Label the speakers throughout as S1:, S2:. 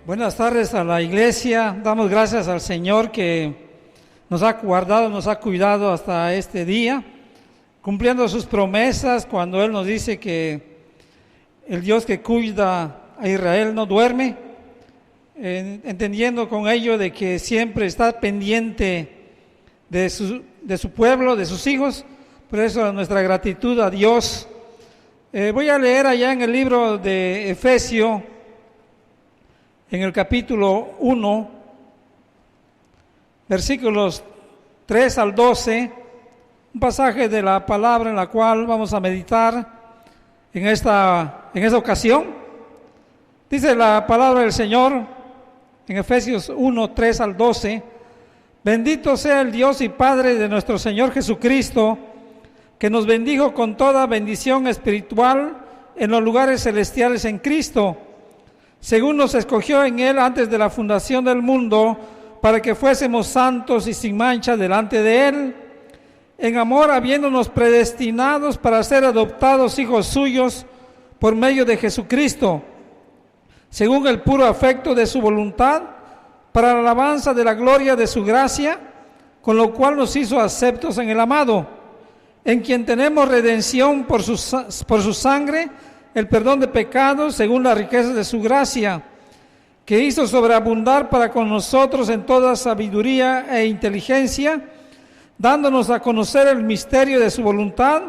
S1: Buenas tardes a la iglesia. Damos gracias al Señor que nos ha guardado, nos ha cuidado hasta este día, cumpliendo sus promesas cuando Él nos dice que el Dios que cuida a Israel no duerme, entendiendo con ello de que siempre está pendiente de su pueblo, de sus hijos. Por eso nuestra gratitud a Dios. Voy a leer allá en el libro de Efesios, en el capítulo 1, versículos 3 al 12, un pasaje de la palabra en la cual vamos a meditar en esta ocasión. Dice la palabra del Señor en Efesios 1, 3 al 12: Bendito sea el Dios y Padre de nuestro Señor Jesucristo, que nos bendijo con toda bendición espiritual en los lugares celestiales en Cristo, según nos escogió en Él antes de la fundación del mundo, para que fuésemos santos y sin mancha delante de Él, en amor habiéndonos predestinados para ser adoptados hijos suyos por medio de Jesucristo, según el puro afecto de su voluntad, para la alabanza de la gloria de su gracia, con lo cual nos hizo aceptos en el amado, en quien tenemos redención por su sangre, el perdón de pecados, según la riqueza de su gracia, que hizo sobreabundar para con nosotros en toda sabiduría e inteligencia, dándonos a conocer el misterio de su voluntad,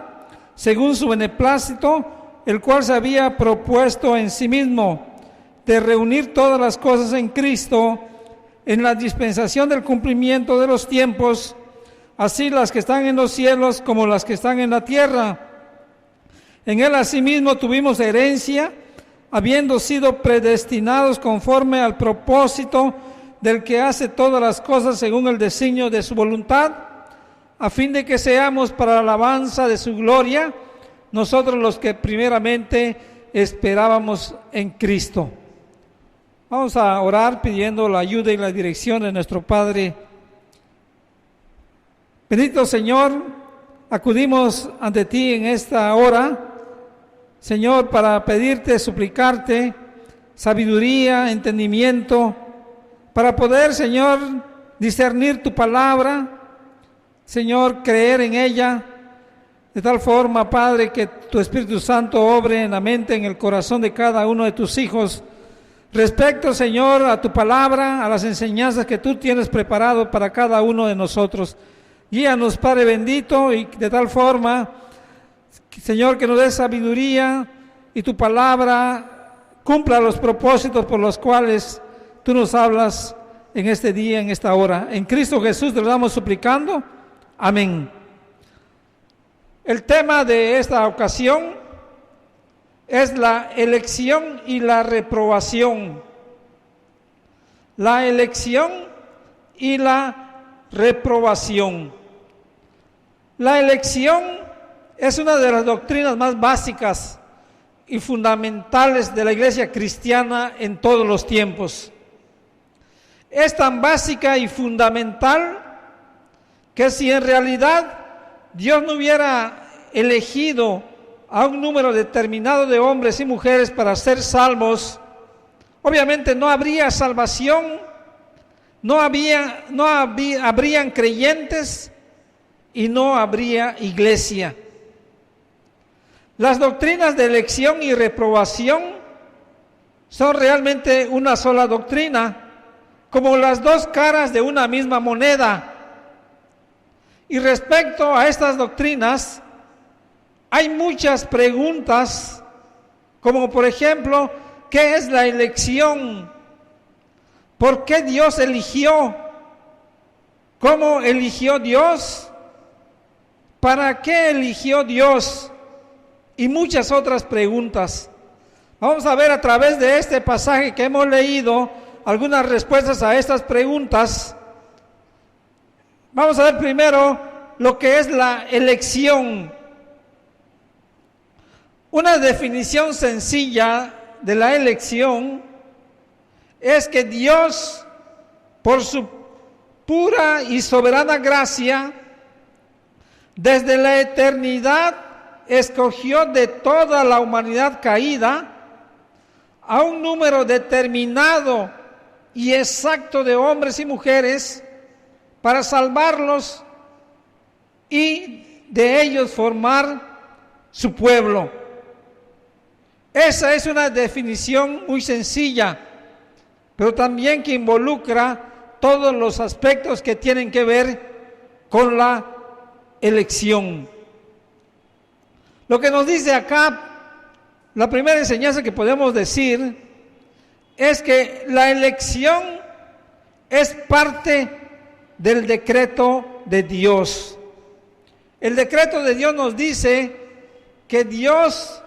S1: según su beneplácito, el cual se había propuesto en sí mismo, de reunir todas las cosas en Cristo, en la dispensación del cumplimiento de los tiempos, así las que están en los cielos como las que están en la tierra. En Él asimismo tuvimos herencia, habiendo sido predestinados conforme al propósito del que hace todas las cosas según el designio de su voluntad, a fin de que seamos para la alabanza de su gloria, nosotros los que primeramente esperábamos en Cristo. Vamos a orar pidiendo la ayuda y la dirección de nuestro Padre. Bendito Señor, acudimos ante ti en esta hora, Señor, para pedirte, suplicarte sabiduría, entendimiento, para poder, Señor, discernir tu palabra, Señor, creer en ella, de tal forma, Padre, que tu Espíritu Santo obre en la mente, en el corazón de cada uno de tus hijos, respecto, Señor, a tu palabra, a las enseñanzas que tú tienes preparado para cada uno de nosotros. Guíanos, Padre bendito, y de tal forma, Señor, que nos dé sabiduría y tu palabra cumpla los propósitos por los cuales tú nos hablas en este día, en esta hora. En Cristo Jesús te lo damos suplicando. Amén. El tema de esta ocasión es la elección y la reprobación. La elección y la reprobación. La elección es una de las doctrinas más básicas y fundamentales de la iglesia cristiana en todos los tiempos. Es tan básica y fundamental que si en realidad Dios no hubiera elegido a un número determinado de hombres y mujeres para ser salvos, obviamente no habría salvación, habrían creyentes y no habría iglesia. Las doctrinas de elección y reprobación son realmente una sola doctrina, como las dos caras de una misma moneda. Y respecto a estas doctrinas, hay muchas preguntas, como por ejemplo, ¿qué es la elección? ¿Por qué Dios eligió? ¿Cómo eligió Dios? ¿Para qué eligió Dios? Y muchas otras preguntas. Vamos a ver a través de este pasaje que hemos leído algunas respuestas a estas preguntas. Vamos a ver primero lo que es la elección. Una definición sencilla de la elección es que Dios, por su pura y soberana gracia, desde la eternidad escogió de toda la humanidad caída a un número determinado y exacto de hombres y mujeres para salvarlos y de ellos formar su pueblo. Esa es una definición muy sencilla, pero también que involucra todos los aspectos que tienen que ver con la elección. Lo que nos dice acá, la primera enseñanza que podemos decir es que la elección es parte del decreto de Dios. El decreto de Dios nos dice que Dios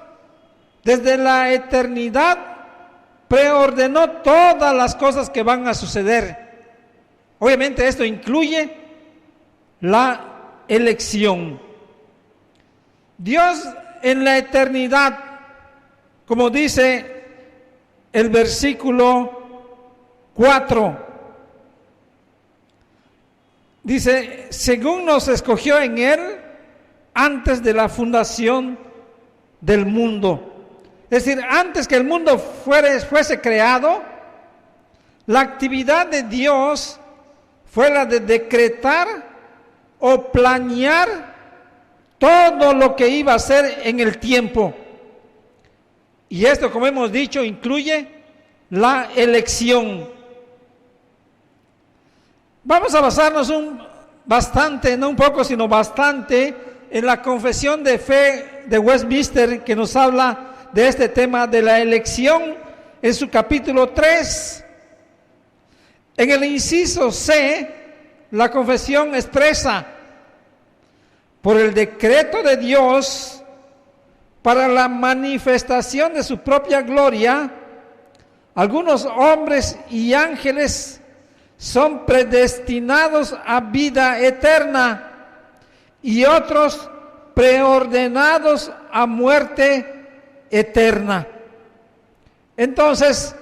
S1: desde la eternidad preordenó todas las cosas que van a suceder. Obviamente esto incluye la elección. Dios en la eternidad, como dice el versículo 4, dice, según nos escogió en Él antes de la fundación del mundo. Es decir, antes que el mundo fuese creado, la actividad de Dios fue la de decretar o planear todo lo que iba a hacer en el tiempo. Y esto, como hemos dicho, incluye la elección. Vamos a basarnos bastante, no un poco, sino bastante, en la confesión de fe de Westminster, que nos habla de este tema de la elección, en su capítulo 3. En el inciso C, la confesión expresa: por el decreto de Dios, para la manifestación de su propia gloria, algunos hombres y ángeles son predestinados a vida eterna y otros preordenados a muerte eterna. Entonces,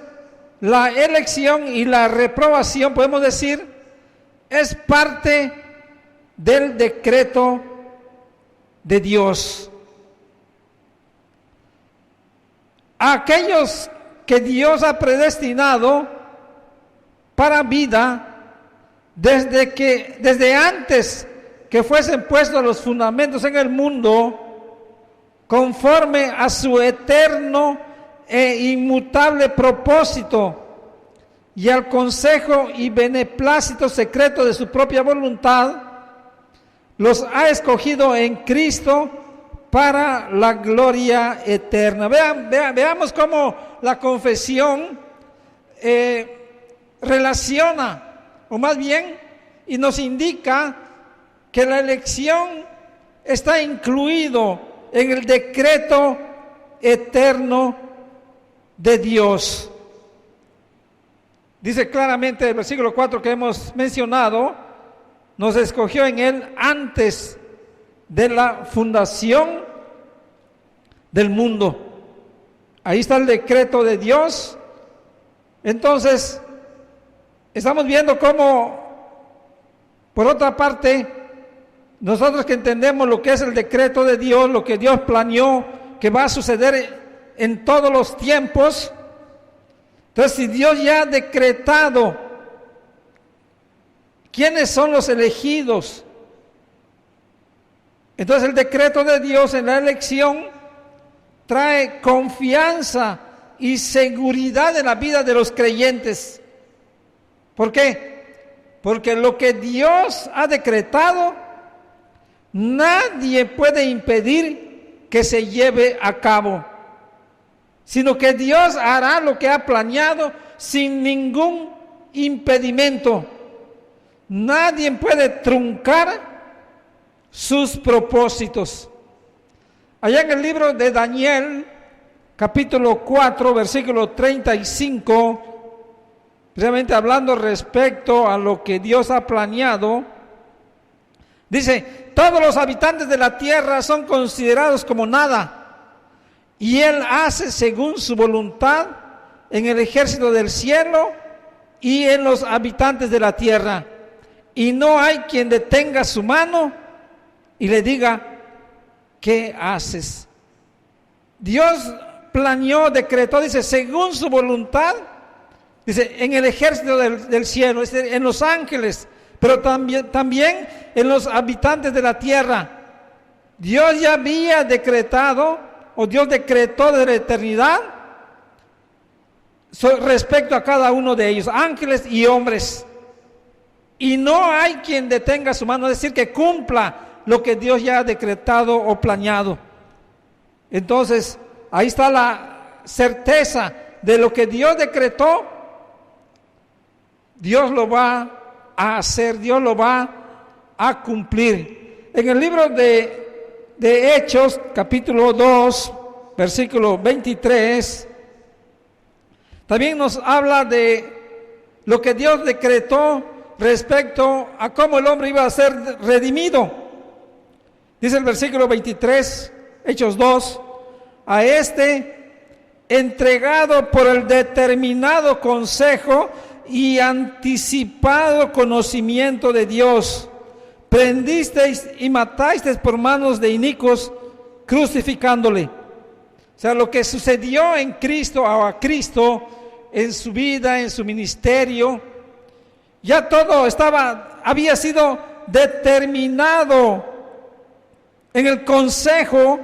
S1: la elección y la reprobación, podemos decir, es parte del decreto de Dios. A aquellos que Dios ha predestinado para vida, desde antes que fuesen puestos los fundamentos en el mundo, conforme a su eterno e inmutable propósito y al consejo y beneplácito secreto de su propia voluntad, los ha escogido en Cristo para la gloria eterna. Veamos cómo la confesión relaciona, o más bien, y nos indica que la elección está incluido en el decreto eterno de Dios. Dice claramente el versículo 4 que hemos mencionado: nos escogió en Él antes de la fundación del mundo. Ahí está el decreto de Dios. Entonces, estamos viendo cómo, por otra parte, nosotros que entendemos lo que es el decreto de Dios, lo que Dios planeó que va a suceder en todos los tiempos. Entonces, si Dios ya ha decretado quiénes son los elegidos, entonces el decreto de Dios en la elección trae confianza y seguridad en la vida de los creyentes. ¿Por qué? Porque lo que Dios ha decretado, nadie puede impedir que se lleve a cabo, sino que Dios hará lo que ha planeado sin ningún impedimento. Nadie puede truncar sus propósitos. Allá en el libro de Daniel, capítulo 4, versículo 35, precisamente hablando respecto a lo que Dios ha planeado, dice: todos los habitantes de la tierra son considerados como nada, y Él hace según su voluntad en el ejército del cielo y en los habitantes de la tierra, y no hay quien detenga su mano y le diga: ¿qué haces? Dios planeó, decretó, dice, según su voluntad, Dice, en el ejército del cielo, en los ángeles, pero también en los habitantes de la tierra. Dios ya había decretado, o Dios decretó desde la eternidad, respecto a cada uno de ellos, ángeles y hombres. Y no hay quien detenga su mano, es decir, que cumpla lo que Dios ya ha decretado o planeado. Entonces, ahí está la certeza de lo que Dios decretó. Dios lo va a hacer, Dios lo va a cumplir. En el libro de Hechos, capítulo 2, versículo 23, también nos habla de lo que Dios decretó respecto a cómo el hombre iba a ser redimido. Dice el versículo 23, Hechos 2, a entregado por el determinado consejo y anticipado conocimiento de Dios, prendisteis y matasteis por manos de inicuos, crucificándole. O sea, lo que sucedió en Cristo, a Cristo, en su vida, en su ministerio, ya todo había sido determinado en el consejo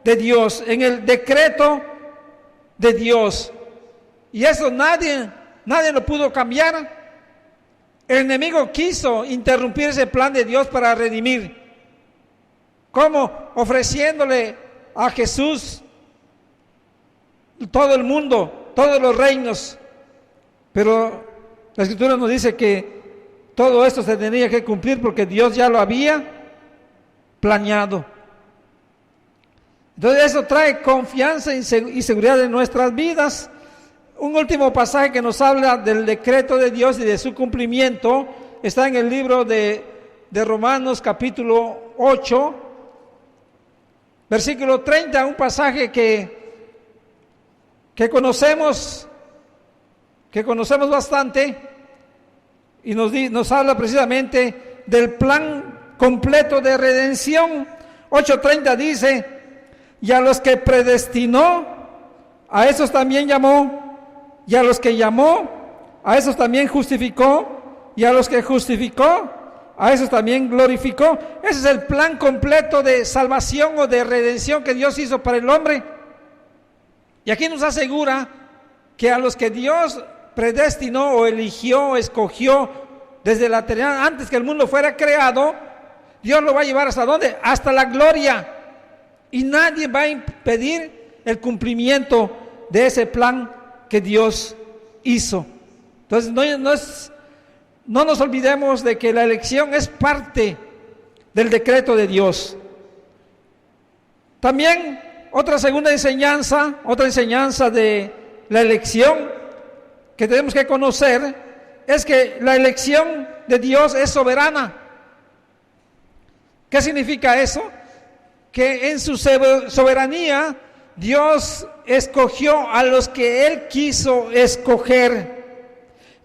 S1: de Dios, en el decreto de Dios. Y eso nadie lo pudo cambiar. El enemigo quiso interrumpir ese plan de Dios para redimir. ¿Cómo? Ofreciéndole a Jesús todo el mundo, todos los reinos. Pero la Escritura nos dice que todo esto se tenía que cumplir porque Dios ya lo había planeado. Entonces eso trae confianza y seguridad en nuestras vidas. Un último pasaje que nos habla del decreto de Dios y de su cumplimiento está en el libro de Romanos capítulo 8, versículo 30, un pasaje que conocemos bastante y nos habla precisamente del plan completo de redención. 8:30 dice, y a los que predestinó, a esos también llamó, y a los que llamó, a esos también justificó, y a los que justificó, a esos también glorificó. Ese es el plan completo de salvación o de redención que Dios hizo para el hombre. Y aquí nos asegura que a los que Dios predestinó o eligió, o escogió desde la eternidad, antes que el mundo fuera creado, Dios lo va a llevar ¿hasta dónde? Hasta la gloria. Y nadie va a impedir el cumplimiento de ese plan que Dios hizo. Entonces no nos olvidemos de que la elección es parte del decreto de Dios. También otra enseñanza de la elección que tenemos que conocer es que la elección de Dios es soberana. ¿Qué significa eso? Que en su soberanía Dios escogió a los que Él quiso escoger.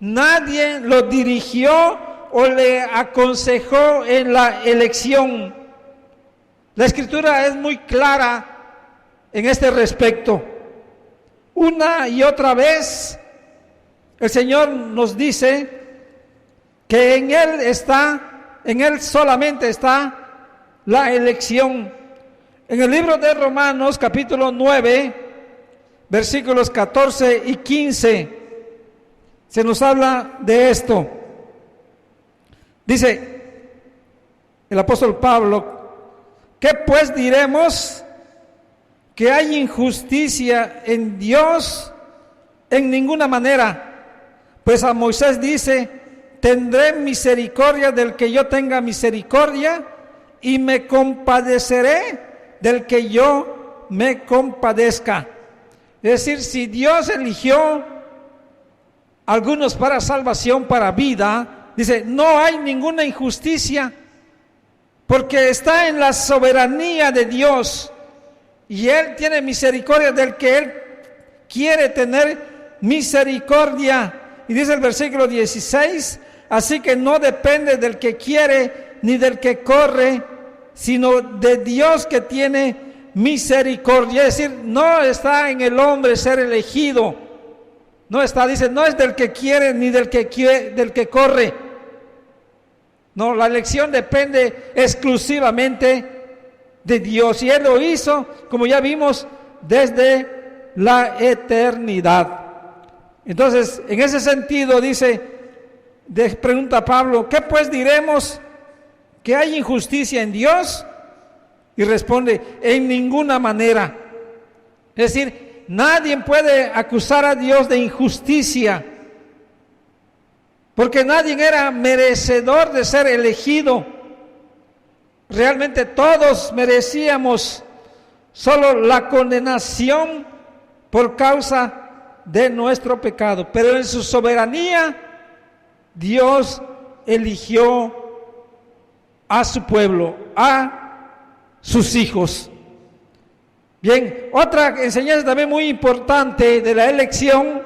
S1: Nadie lo dirigió o le aconsejó en la elección. La Escritura es muy clara en este respecto. Una y otra vez el Señor nos dice que en Él solamente está la elección. En el libro de Romanos, capítulo 9, versículos 14 y 15, se nos habla de esto. Dice el apóstol Pablo, ¿qué pues diremos? ¿Que hay injusticia en Dios? En ninguna manera. Pues a Moisés dice, tendré misericordia del que yo tenga misericordia y me compadeceré del que yo me compadezca. Es decir, si Dios eligió algunos para salvación, para vida, dice, no hay ninguna injusticia, porque está en la soberanía de Dios, y Él tiene misericordia del que Él quiere tener misericordia. Y dice el versículo 16, así que no depende del que quiere ni del que corre, sino de Dios que tiene misericordia. Es decir, no está en el hombre ser elegido, No está, dice, no es del que quiere ni del que corre. No, la elección depende exclusivamente de Dios. Y Él lo hizo, como ya vimos, desde la eternidad. Entonces, en ese sentido, pregunta Pablo, ¿qué pues diremos? ¿Que hay injusticia en Dios? Y responde, en ninguna manera. Es decir, nadie puede acusar a Dios de injusticia, porque nadie era merecedor de ser elegido. Realmente todos merecíamos solo la condenación por causa de nuestro pecado. Pero en su soberanía, Dios eligió a su pueblo, a sus hijos. Bien, otra enseñanza también muy importante de la elección,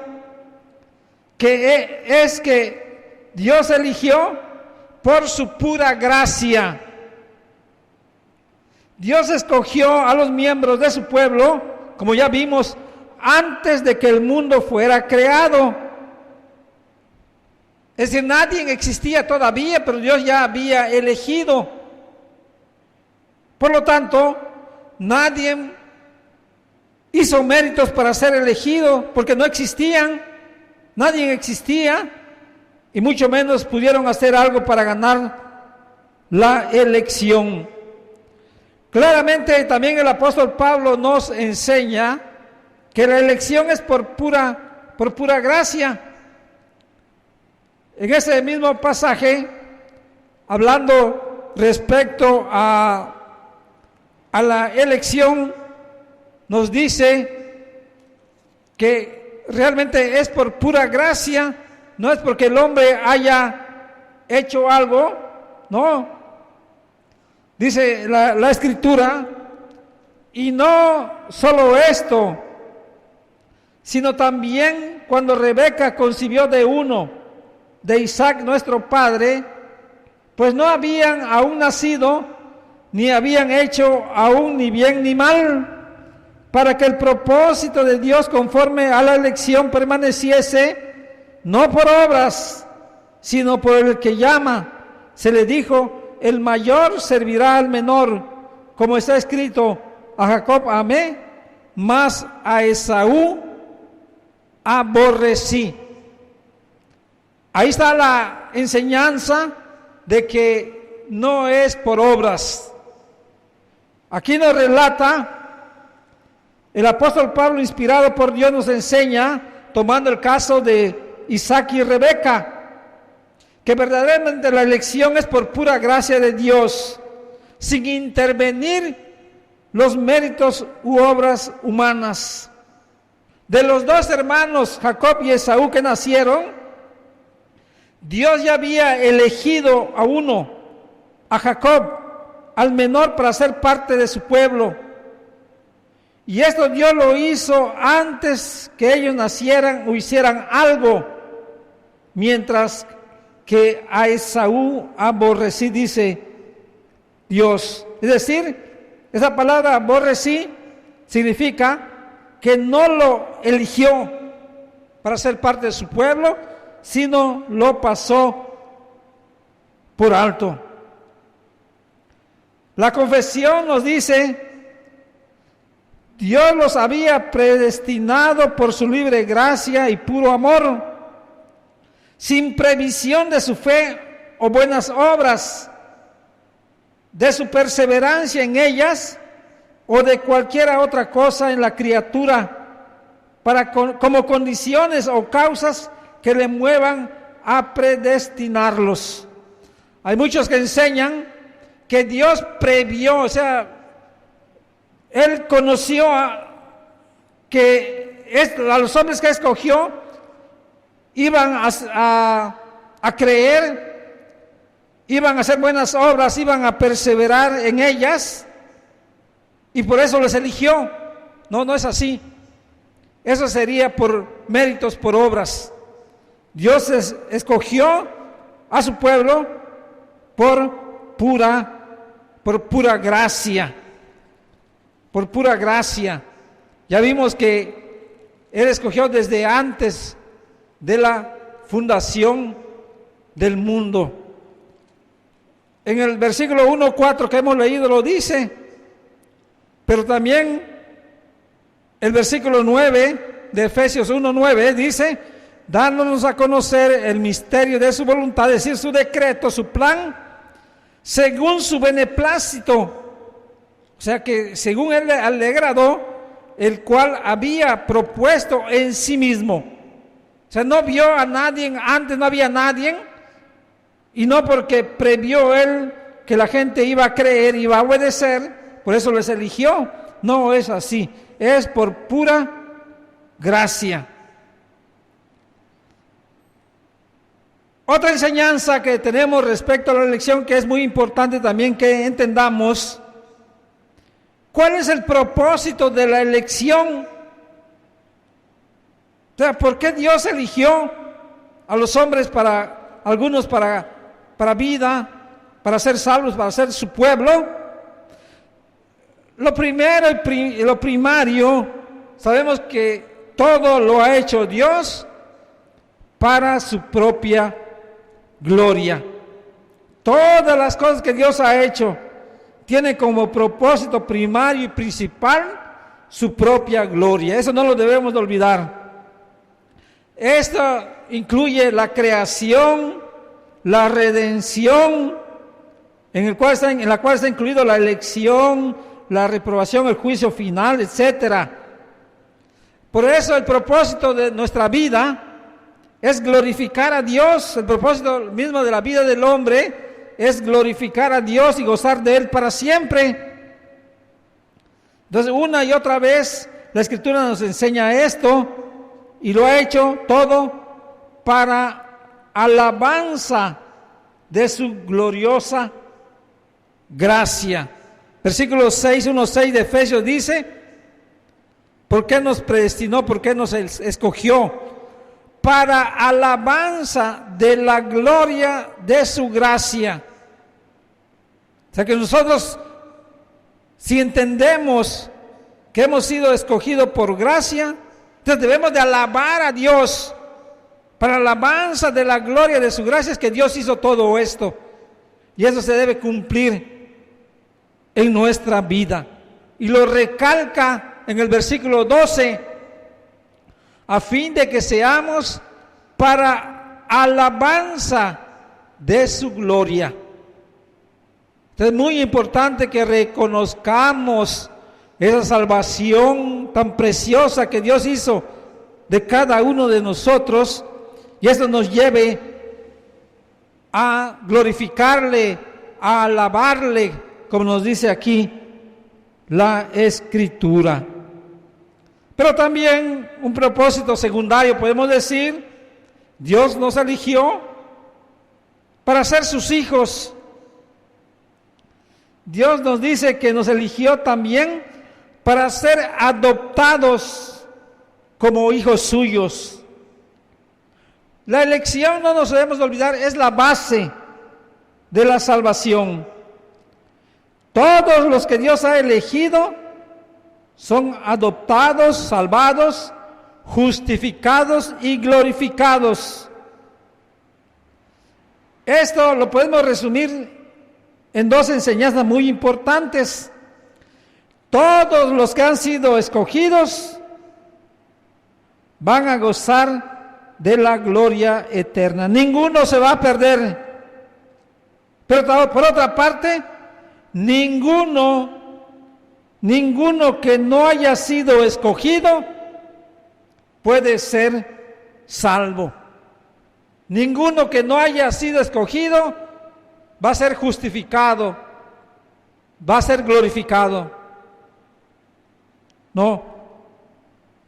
S1: que es que Dios eligió por su pura gracia. Dios escogió a los miembros de su pueblo, como ya vimos, antes de que el mundo fuera creado. Es decir, nadie existía todavía, pero Dios ya había elegido. Por lo tanto, nadie hizo méritos para ser elegido, porque no existían, nadie existía, y mucho menos pudieron hacer algo para ganar la elección. Claramente también el apóstol Pablo nos enseña que la elección es por pura gracia. En ese mismo pasaje, hablando respecto a la elección, nos dice que realmente es por pura gracia, no es porque el hombre haya hecho algo, no. Dice la Escritura, y no solo esto, sino también cuando Rebeca concibió de Isaac nuestro padre, pues no habían aún nacido, ni habían hecho aún ni bien ni mal, para que el propósito de Dios conforme a la elección permaneciese, no por obras, sino por el que llama. Se le dijo, el mayor servirá al menor, como está escrito, a Jacob amé, mas a Esaú aborrecí. Ahí está la enseñanza de que no es por obras. Aquí nos relata, el apóstol Pablo, inspirado por Dios, nos enseña, tomando el caso de Isaac y Rebeca, que verdaderamente la elección es por pura gracia de Dios, sin intervenir los méritos u obras humanas. De los dos hermanos, Jacob y Esaú, que nacieron, Dios ya había elegido a uno, a Jacob, al menor, para ser parte de su pueblo. Y esto Dios lo hizo antes que ellos nacieran o hicieran algo, mientras que a Esaú aborrecí, dice Dios. Es decir, esa palabra aborrecí significa que no lo eligió para ser parte de su pueblo, sino lo pasó por alto. La confesión nos dice, Dios los había predestinado por su libre gracia y puro amor, sin previsión de su fe o buenas obras, de su perseverancia en ellas o de cualquier otra cosa en la criatura, como condiciones o causas que le muevan a predestinarlos. Hay muchos que enseñan que Dios previó, o sea, Él conoció a los hombres que escogió iban a creer, iban a hacer buenas obras, iban a perseverar en ellas, y por eso les eligió. No es así. Eso sería por méritos, por obras. Dios escogió a su pueblo por pura gracia. Por pura gracia. Ya vimos que Él escogió desde antes de la fundación del mundo. En el versículo 1:4 que hemos leído lo dice, pero también el versículo 9 de Efesios 1:9 dice, dándonos a conocer el misterio de su voluntad, es decir, su decreto, su plan, según su beneplácito. O sea que según él le agradó, el cual había propuesto en sí mismo. O sea, no vio a nadie, antes no había nadie, y no porque previó él que la gente iba a creer, iba a obedecer, por eso les eligió. No es así, es por pura gracia. Otra enseñanza que tenemos respecto a la elección, que es muy importante también que entendamos, ¿cuál es el propósito de la elección? O sea, ¿por qué Dios eligió a los hombres algunos para vida, para ser salvos, para ser su pueblo? Lo primero y lo primario, sabemos que todo lo ha hecho Dios para su propia gloria. Todas las cosas que Dios ha hecho tienen como propósito primario y principal su propia gloria. Eso no lo debemos de olvidar. Esto incluye la creación, la redención, en la cual está incluido la elección, la reprobación, el juicio final, etc. Por eso el propósito de nuestra vida es glorificar a Dios. El propósito mismo de la vida del hombre es glorificar a Dios y gozar de Él para siempre. Entonces, una y otra vez la Escritura nos enseña esto, y lo ha hecho todo para alabanza de su gloriosa gracia. Versículo 1:6 de Efesios dice, ¿por qué nos predestinó? ¿Por qué nos escogió? Para alabanza de la gloria de su gracia. O sea que nosotros, si entendemos que hemos sido escogidos por gracia, entonces debemos de alabar a Dios. Para alabanza de la gloria de su gracia es que Dios hizo todo esto. Y eso se debe cumplir en nuestra vida. Y lo recalca en el versículo 12, a fin de que seamos para alabanza de su gloria. Entonces es muy importante que reconozcamos esa salvación tan preciosa que Dios hizo de cada uno de nosotros, y eso nos lleve a glorificarle, a alabarle, como nos dice aquí la Escritura. Pero también un propósito secundario, podemos decir, Dios nos eligió para ser sus hijos. Dios nos dice que nos eligió también para ser adoptados como hijos suyos. La elección, no nos debemos olvidar, es la base de la salvación. Todos los que Dios ha elegido son adoptados, salvados, justificados y glorificados. Esto lo podemos resumir en dos enseñanzas muy importantes. Todos los que han sido escogidos van a gozar de la gloria eterna. Ninguno se va a perder. Pero por otra parte, ninguno que no haya sido escogido puede ser salvo. Ninguno que no haya sido escogido va a ser justificado, va a ser glorificado. No.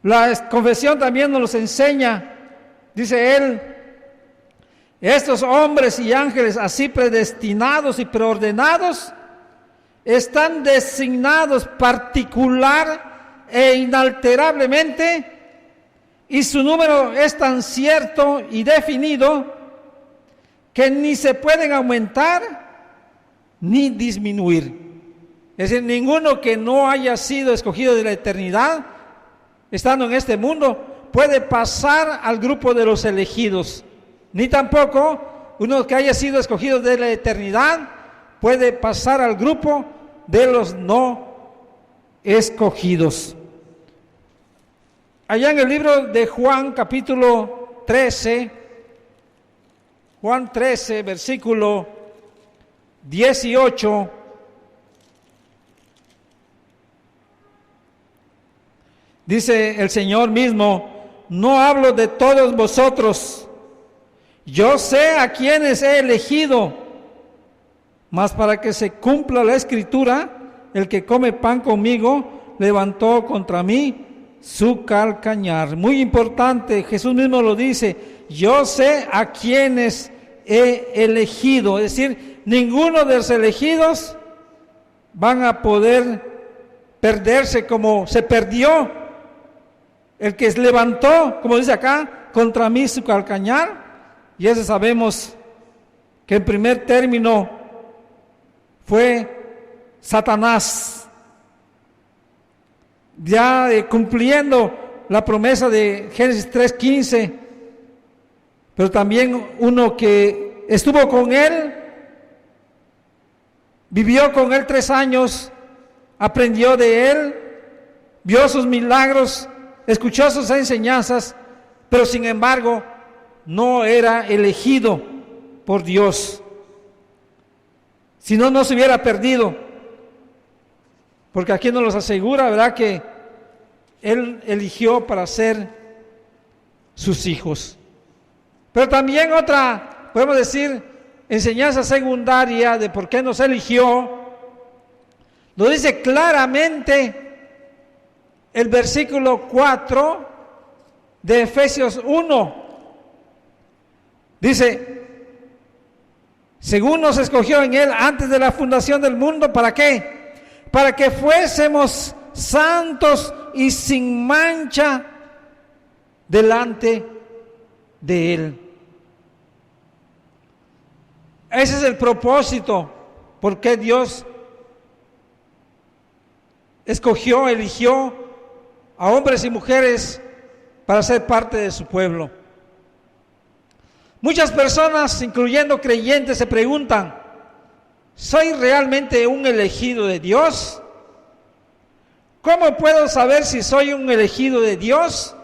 S1: La confesión también nos enseña, dice él, estos hombres y ángeles así predestinados y preordenados están designados particular e inalterablemente, y su número es tan cierto y definido que ni se pueden aumentar ni disminuir. Es decir, ninguno que no haya sido escogido de la eternidad, estando en este mundo, puede pasar al grupo de los elegidos, ni tampoco uno que haya sido escogido de la eternidad puede pasar al grupo de los no escogidos. Allá en el libro de Juan, capítulo 13, Juan 13, versículo 18, dice el Señor mismo: no hablo de todos vosotros, yo sé a quienes he elegido, mas para que se cumpla la Escritura, el que come pan conmigo levantó contra mí su calcañar. Muy importante, Jesús mismo lo dice: yo sé a quienes he elegido. Es decir, ninguno de los elegidos van a poder perderse como se perdió el que levantó, como dice acá, contra mí su calcañar. Y ese sabemos que en primer término fue Satanás, ya cumpliendo la promesa de Génesis 3:15, pero también uno que estuvo con él, vivió con él 3 años, aprendió de él, vio sus milagros, escuchó sus enseñanzas, pero sin embargo no era elegido por Dios. Si no, no se hubiera perdido, porque aquí nos los asegura, ¿verdad?, que Él eligió para ser sus hijos. Pero también otra, podemos decir, enseñanza secundaria de por qué nos eligió, lo dice claramente el versículo 4 de Efesios 1. Dice: según nos escogió en Él antes de la fundación del mundo, ¿para qué? Para que fuésemos santos y sin mancha delante de Él. Ese es el propósito, por qué Dios escogió, eligió a hombres y mujeres para ser parte de su pueblo. Muchas personas, incluyendo creyentes, se preguntan: ¿soy realmente un elegido de Dios? ¿Cómo puedo saber si soy un elegido de Dios?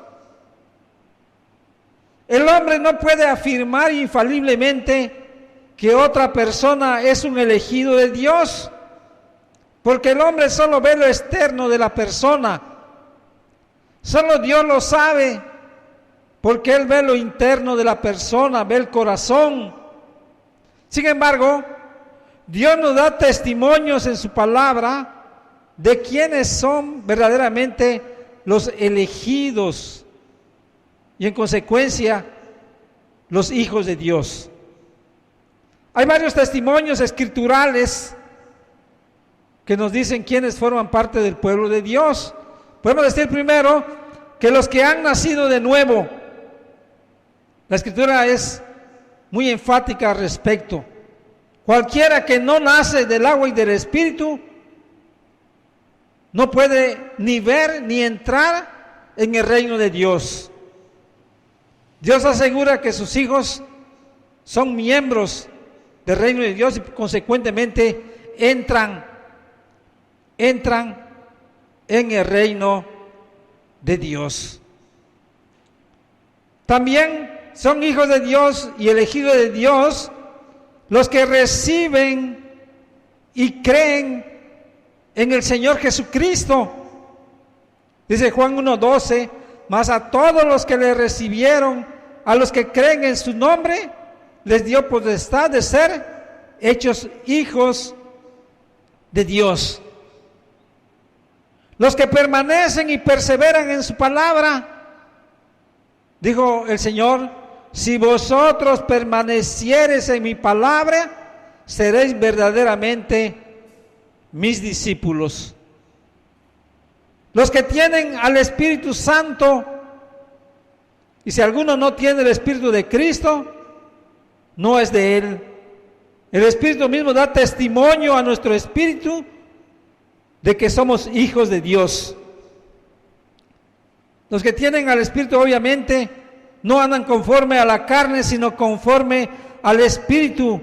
S1: El hombre no puede afirmar infaliblemente que otra persona es un elegido de Dios, porque el hombre solo ve lo externo de la persona. Solo Dios lo sabe, porque Él ve lo interno de la persona, ve el corazón. Sin embargo, Dios nos da testimonios en su palabra de quiénes son verdaderamente los elegidos y en consecuencia los hijos de Dios. Hay varios testimonios escriturales que nos dicen quiénes forman parte del pueblo de Dios. Podemos decir primero que los que han nacido de nuevo. La Escritura es muy enfática al respecto. Cualquiera que no nace del agua y del Espíritu no puede ni ver ni entrar en el reino de Dios. Dios asegura que sus hijos son miembros del reino de Dios y consecuentemente entran en el reino de Dios. También son hijos de Dios y elegidos de Dios los que reciben y creen en el Señor Jesucristo. Dice Juan 1:12: mas a todos los que le recibieron, a los que creen en su nombre, les dio potestad de ser hechos hijos de Dios. Los que permanecen y perseveran en su palabra, dijo el Señor: si vosotros permaneciereis en mi palabra, seréis verdaderamente mis discípulos. Los que tienen al Espíritu Santo, y si alguno no tiene el Espíritu de Cristo, no es de Él. El Espíritu mismo da testimonio a nuestro espíritu de que somos hijos de Dios. Los que tienen al Espíritu obviamente no andan conforme a la carne, sino conforme al Espíritu.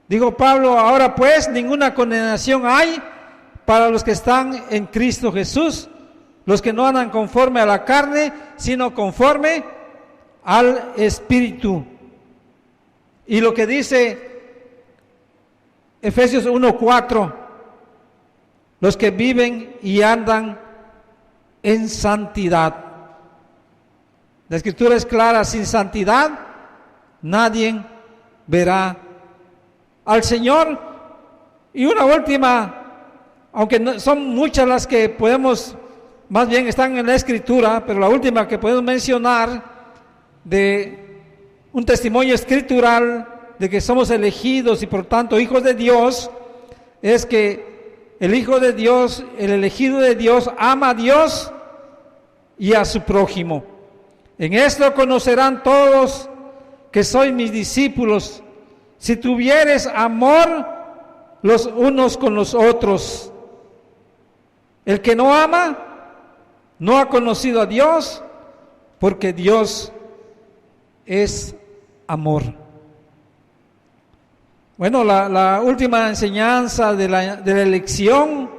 S1: Dijo Pablo, ahora pues ninguna condenación hay para los que están en Cristo Jesús, los que no andan conforme a la carne, sino conforme al Espíritu. Y lo que dice Efesios 1:4, los que viven y andan en santidad. La Escritura es clara, sin santidad nadie verá al Señor. Y una última, aunque no, son muchas las que podemos, más bien están en la Escritura, pero la última que podemos mencionar de un testimonio escritural de que somos elegidos y por tanto hijos de Dios, es que el Hijo de Dios, el elegido de Dios, ama a Dios y a su prójimo. En esto conocerán todos que sois mis discípulos, si tuvieres amor los unos con los otros. El que no ama no ha conocido a Dios, porque Dios es amor. Bueno, la última enseñanza de la elección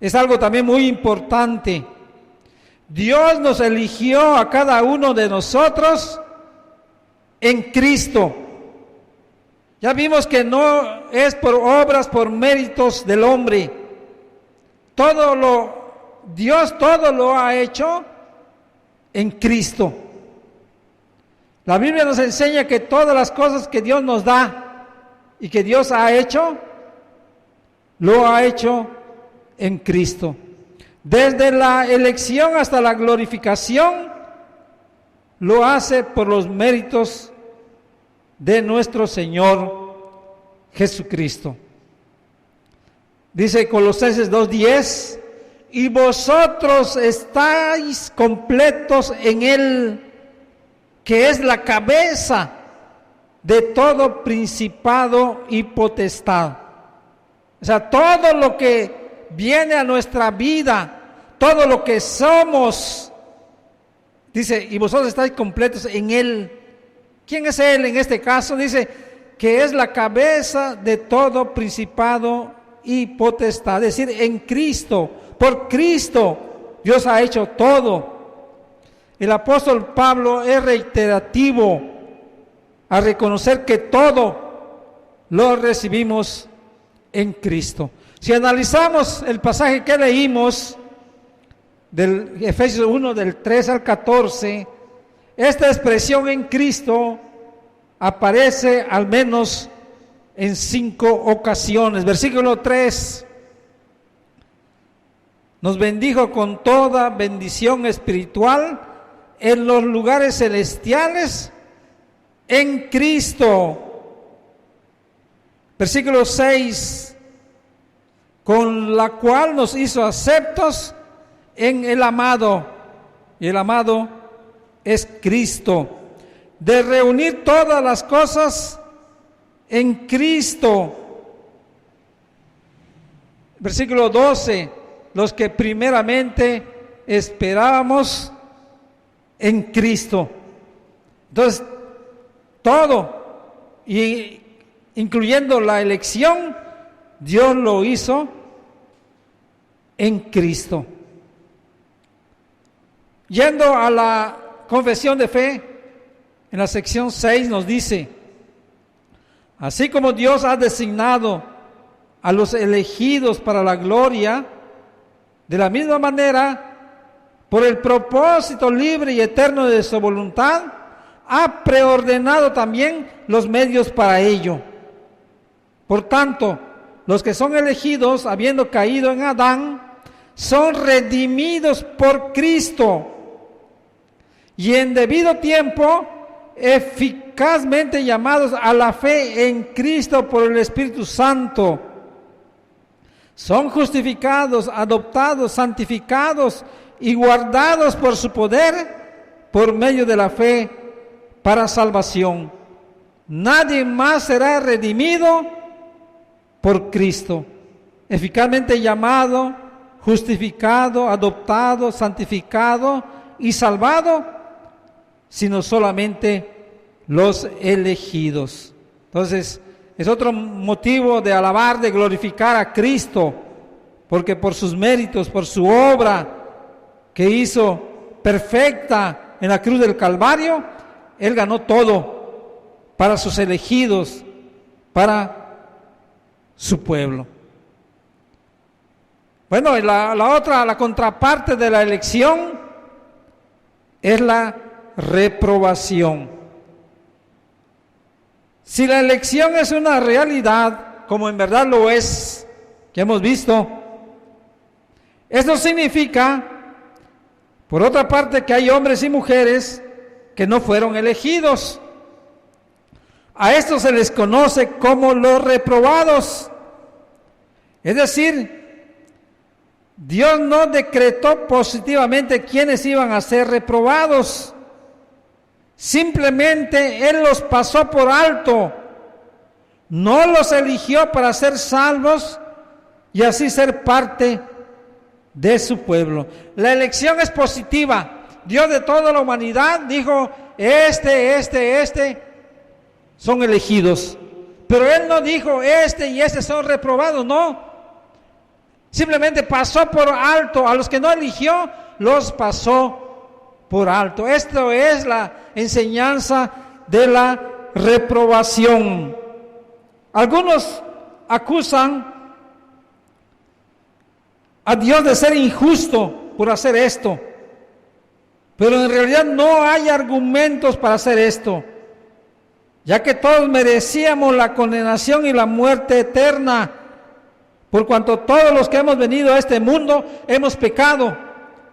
S1: es algo también muy importante. Dios nos eligió a cada uno de nosotros en Cristo. Ya vimos que no es por obras, por méritos del hombre. Dios todo lo ha hecho en Cristo. La Biblia nos enseña que todas las cosas que Dios nos da y que Dios ha hecho, lo ha hecho en Cristo. Desde la elección hasta la glorificación, lo hace por los méritos de nuestro Señor Jesucristo. Dice Colosenses 2:10, y vosotros estáis completos en Él, que es la cabeza de todo principado y potestad. O sea, todo lo que viene a nuestra vida, todo lo que somos, dice, y vosotros estáis completos en Él. ¿Quién es Él en este caso? Dice que es la cabeza de todo principado y potestad, es decir, en Cristo, por Cristo, Dios ha hecho todo. El apóstol Pablo es reiterativo a reconocer que todo lo recibimos en Cristo. Si analizamos el pasaje que leímos del Efesios 1 del 3 al 14, esta expresión en Cristo aparece al menos en 5 ocasiones. Versículo 3, nos bendijo con toda bendición espiritual en los lugares celestiales en Cristo. Versículo 6, con la cual nos hizo aceptos en el amado, y el amado es Cristo, de reunir todas las cosas en Cristo. Versículo 12, los que primeramente esperábamos en Cristo. Entonces, todo, y incluyendo la elección, Dios lo hizo en Cristo. Yendo a la confesión de fe, en la sección 6 nos dice, así como Dios ha designado a los elegidos para la gloria, de la misma manera, por el propósito libre y eterno de su voluntad, ha preordenado también los medios para ello. Por tanto, los que son elegidos, habiendo caído en Adán, son redimidos por Cristo, y en debido tiempo, eficazmente llamados a la fe en Cristo por el Espíritu Santo. Son justificados, adoptados, santificados y guardados por su poder por medio de la fe para salvación. Nadie más será redimido por Cristo, eficazmente llamado, justificado, adoptado, santificado y salvado, sino solamente los elegidos. Entonces, es otro motivo de alabar, de glorificar a Cristo, porque por sus méritos, por su obra que hizo perfecta en la cruz del Calvario, Él ganó todo para sus elegidos, para su pueblo. Bueno, la contraparte de la elección es la reprobación. Si la elección es una realidad, como en verdad lo es, que hemos visto, eso significa, por otra parte, que hay hombres y mujeres que no fueron elegidos. A estos se les conoce como los reprobados. Es decir, Dios no decretó positivamente quiénes iban a ser reprobados. Simplemente Él los pasó por alto. No los eligió para ser salvos y así ser parte de su pueblo. La elección es positiva. Dios de toda la humanidad dijo, este son elegidos. Pero Él no dijo, este y este son reprobados, no. Simplemente pasó por alto. A los que no eligió, los pasó por alto. Esto es la enseñanza de la reprobación. Algunos acusan a Dios de ser injusto por hacer esto, pero en realidad no hay argumentos para hacer esto, ya que todos merecíamos la condenación y la muerte eterna, por cuanto todos los que hemos venido a este mundo hemos pecado,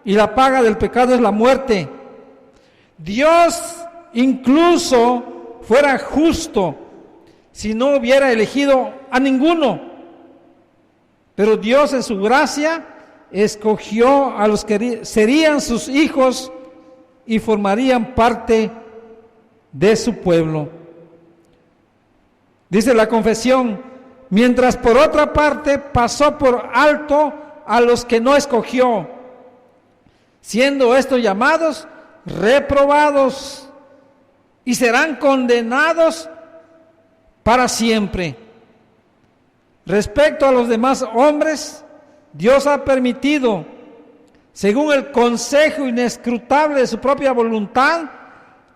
S1: y la paga del pecado es la muerte. Dios incluso fuera justo si no hubiera elegido a ninguno, pero Dios en su gracia escogió a los que serían sus hijos y formarían parte de su pueblo. Dice la confesión, mientras por otra parte pasó por alto a los que no escogió, siendo estos llamados reprobados y serán condenados para siempre. Respecto a los demás hombres, Dios ha permitido, según el consejo inescrutable de su propia voluntad,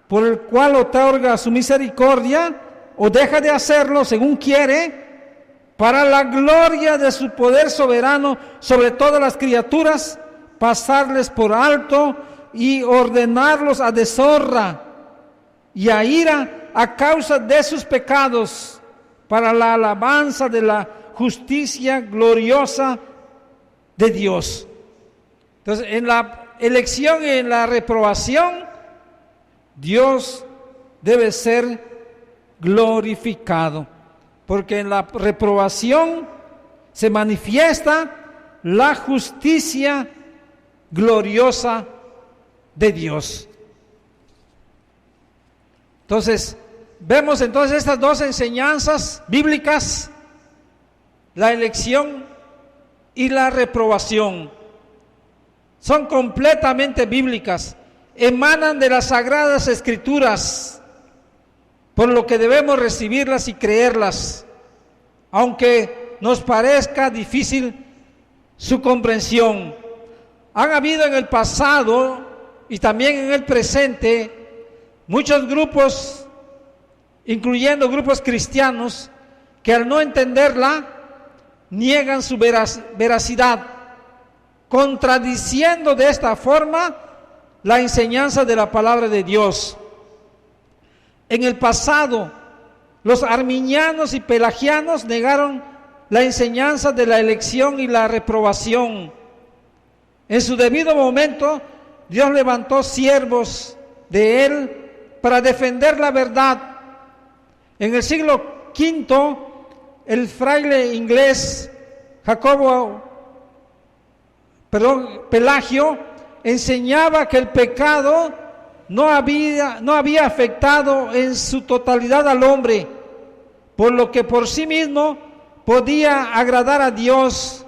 S1: por el cual otorga su misericordia, o deja de hacerlo según quiere, para la gloria de su poder soberano sobre todas las criaturas, pasarles por alto y ordenarlos a deshonra y a ira a causa de sus pecados, para la alabanza de la justicia gloriosa de Dios. Entonces, en la elección y en la reprobación, Dios debe ser glorificado, porque en la reprobación se manifiesta la justicia gloriosa de Dios. Entonces, vemos entonces estas dos enseñanzas bíblicas, la elección y la reprobación. Son completamente bíblicas, emanan de las Sagradas Escrituras, por lo que debemos recibirlas y creerlas, aunque nos parezca difícil su comprensión. Han habido en el pasado y también en el presente muchos grupos, incluyendo grupos cristianos, que al no entenderla niegan su veracidad, contradiciendo de esta forma la enseñanza de la palabra de Dios. En el pasado, los arminianos y pelagianos negaron la enseñanza de la elección y la reprobación. En su debido momento, Dios levantó siervos de Él para defender la verdad. En el siglo V, el fraile inglés Pelagio enseñaba que el pecado no había afectado en su totalidad al hombre, por lo que por sí mismo podía agradar a Dios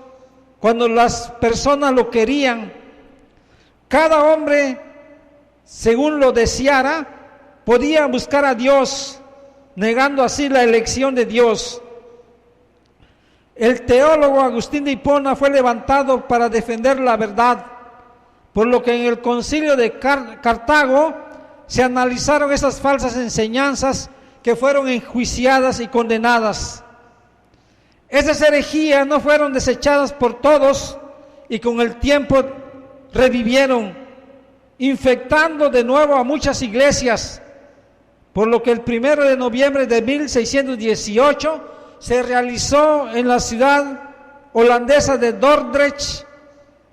S1: cuando las personas lo querían. Cada hombre, según lo deseara, podía buscar a Dios, negando así la elección de Dios. El teólogo Agustín de Hipona fue levantado para defender la verdad, por lo que en el concilio de Cartago se analizaron esas falsas enseñanzas que fueron enjuiciadas y condenadas. Esas herejías no fueron desechadas por todos y con el tiempo revivieron, infectando de nuevo a muchas iglesias, por lo que el 1 de noviembre de 1618 se realizó en la ciudad holandesa de Dordrecht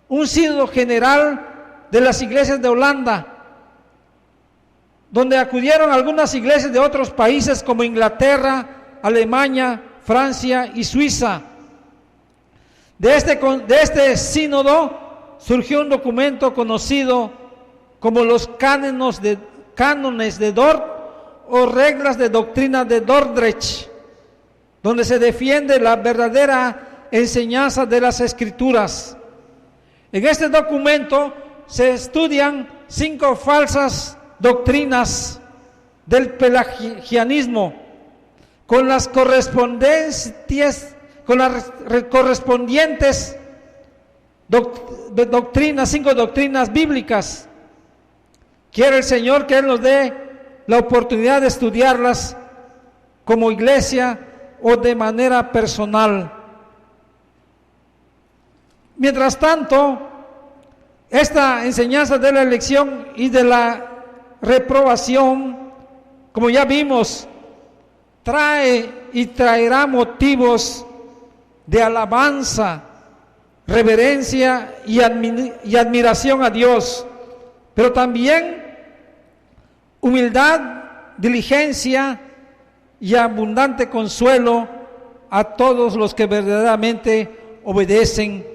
S1: un sínodo general de las iglesias de Holanda, donde acudieron algunas iglesias de otros países como Inglaterra, Alemania, Francia y Suiza. De este sínodo surgió un documento conocido como los cánones de Dort o reglas de doctrina de Dordrecht, donde se defiende la verdadera enseñanza de las Escrituras. En este documento se estudian 5 falsas doctrinas del pelagianismo, con las correspondientes doctrinas, 5 doctrinas bíblicas. Quiere el Señor que Él nos dé la oportunidad de estudiarlas como iglesia o de manera personal. Mientras tanto, esta enseñanza de la elección y de la reprobación, como ya vimos, trae y traerá motivos de alabanza, reverencia y admiración a Dios, pero también humildad, diligencia y abundante consuelo a todos los que verdaderamente obedecen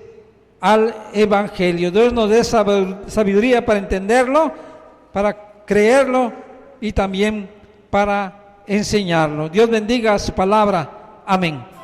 S1: al Evangelio. Dios nos dé sabiduría para entenderlo, para creerlo y también para enseñarlo. Dios bendiga su palabra. Amén.